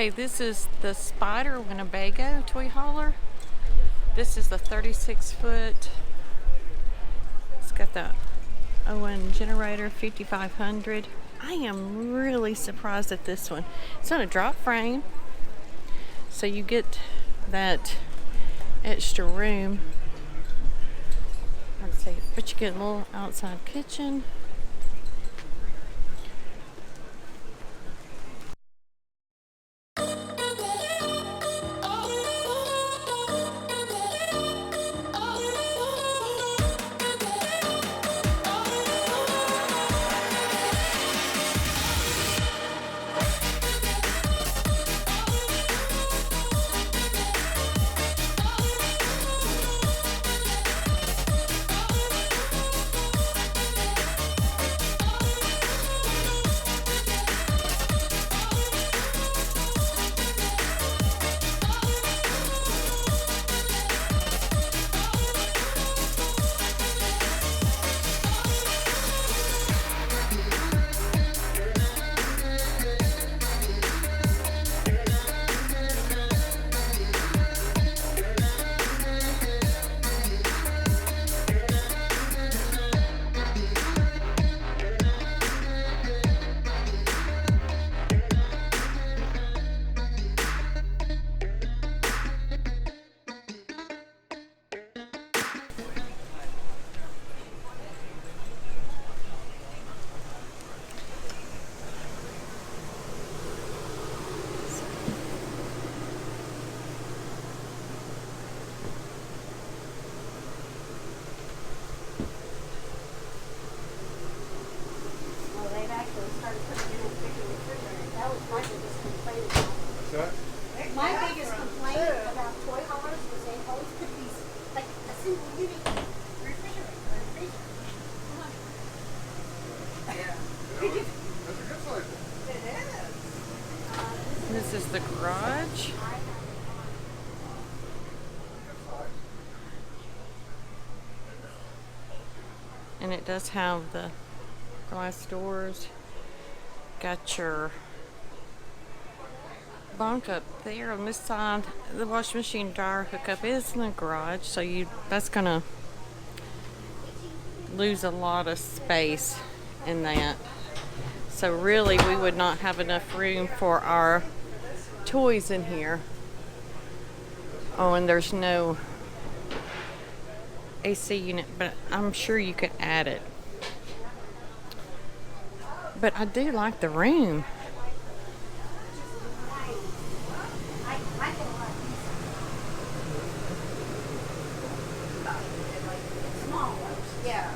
Okay, this is the Spider Winnebago toy hauler. This is the 36-foot. It's got the Owen generator 5500. I am really surprised at this one. It's on a drop frame, so you get that extra room. I'd say, but you get a little outside kitchen. My biggest complaint about toy haulers was they always put these, like a single unit refrigerator. Yeah. That's a good size one. It is. This is the garage. And it does have the glass doors. Got your bunk up there on this side. The washing machine dryer hookup is in the garage, so that's gonna lose a lot of space in that. So really we would not have enough room for our toys in here. Oh, and there's no AC unit, but I'm sure you could add it. But I do like the room. Yeah.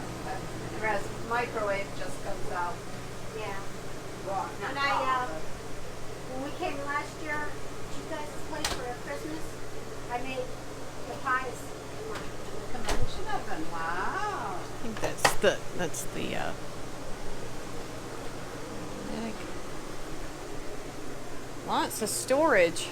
Whereas microwave just comes out. Yeah. Raw, not When when we came last year to you guys' place for Christmas, I made the pies in my convention oven. Wow. I think that's the egg. Lots of storage.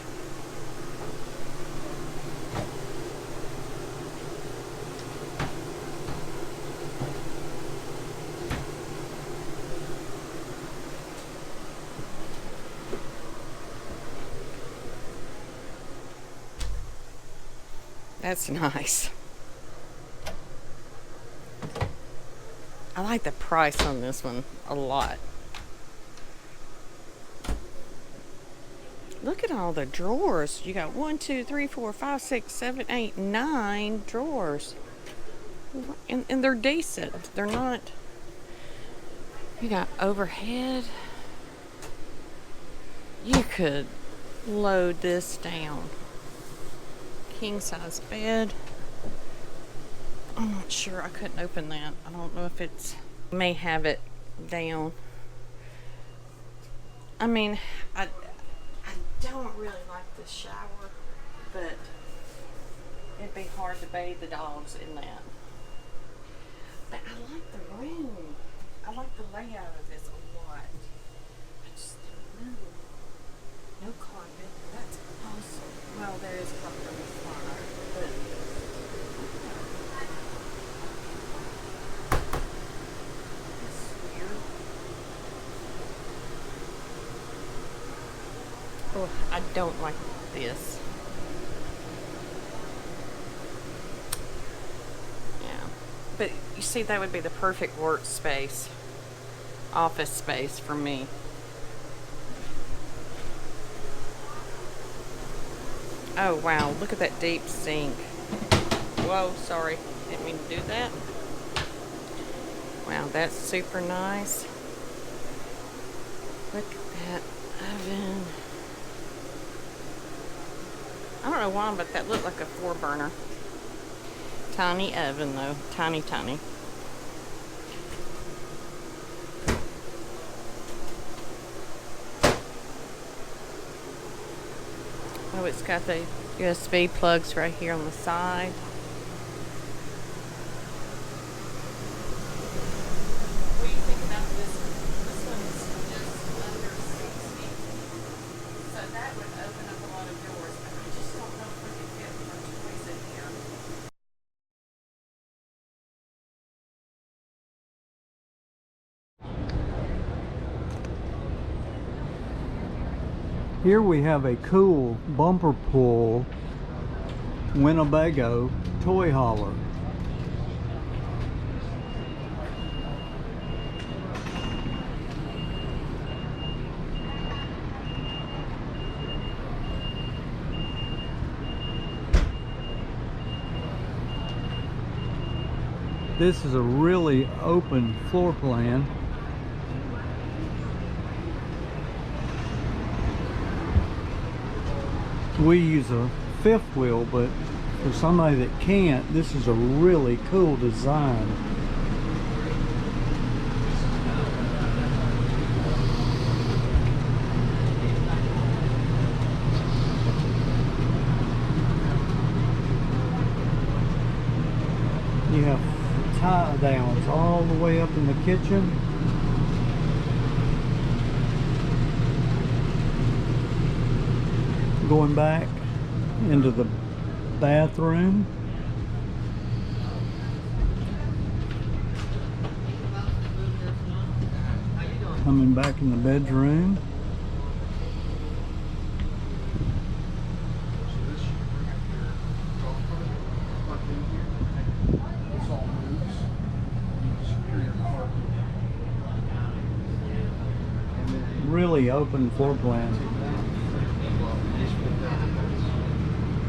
That's nice. I like the price on this one a lot. Look at all the drawers. You got 1, 2, 3, 4, 5, 6, 7, 8, 9 drawers. And they're decent. They're not. You got overhead. You could load this down. King size bed. I'm not sure. I couldn't open that. I don't know if it's may have it down. I mean, I don't really like the shower, but it'd be hard to bathe the dogs in that. But I like the room. I like the layout of this a lot. I just no carpet. That's awesome. Well, there is carpet on the slide, but that's weird. Oh, I don't like this. Yeah. But you see, that would be the perfect workspace, office space for me. Oh, wow. Look at that deep sink. Whoa, sorry. Didn't mean to do that. Wow, that's super nice. Look at that oven. I don't know why, but that looked like a 4-burner. Tiny oven, though. Tiny, tiny. Oh, it's got the USB plugs right here on the side. What do you think about this one? This one is just under 60. So that would open up a lot of doors, but I just don't know if we could get more toys in here. Here we have a cool bumper pull Winnebago toy hauler. This is a really open floor plan. We use a fifth wheel, but for somebody that can't, this is a really cool design. You have tie downs all the way up in the kitchen. Going back into the bathroom. Coming back in the bedroom. Really open floor plan.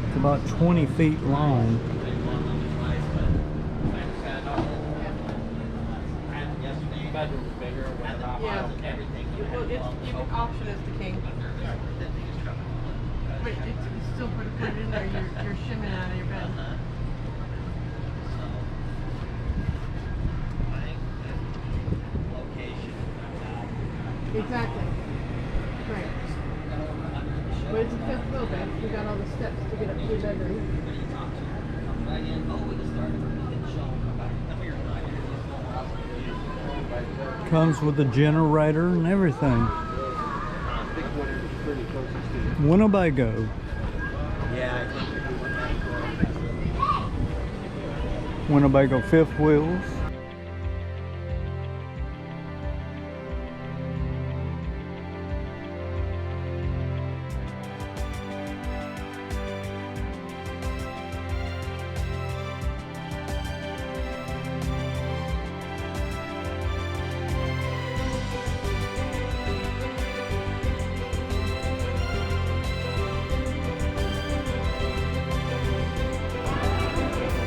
It's about 20 feet long. Yeah. Well, you can option as the king. But it's still pretty good in there. You're shimming out of your bed. Exactly. Right. But it's a fifth wheel bed. We got all the steps to get up to your bedroom. Comes with a generator and everything. Winnebago. Winnebago fifth wheels.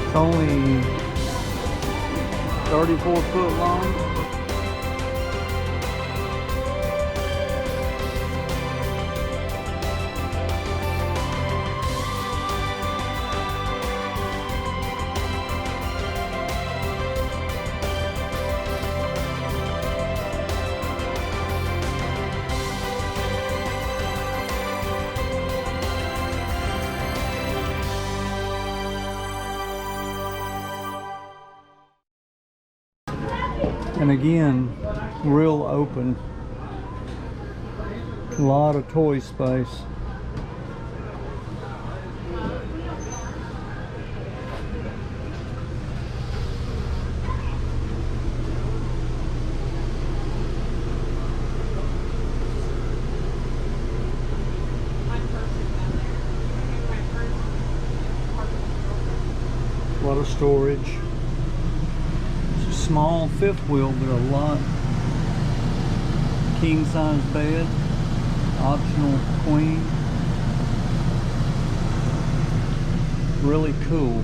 It's only 34 foot long. And again, real open. A lot of toy space. of storage. It's a small fifth wheel, but a lot. King size bed, optional queen. Really cool.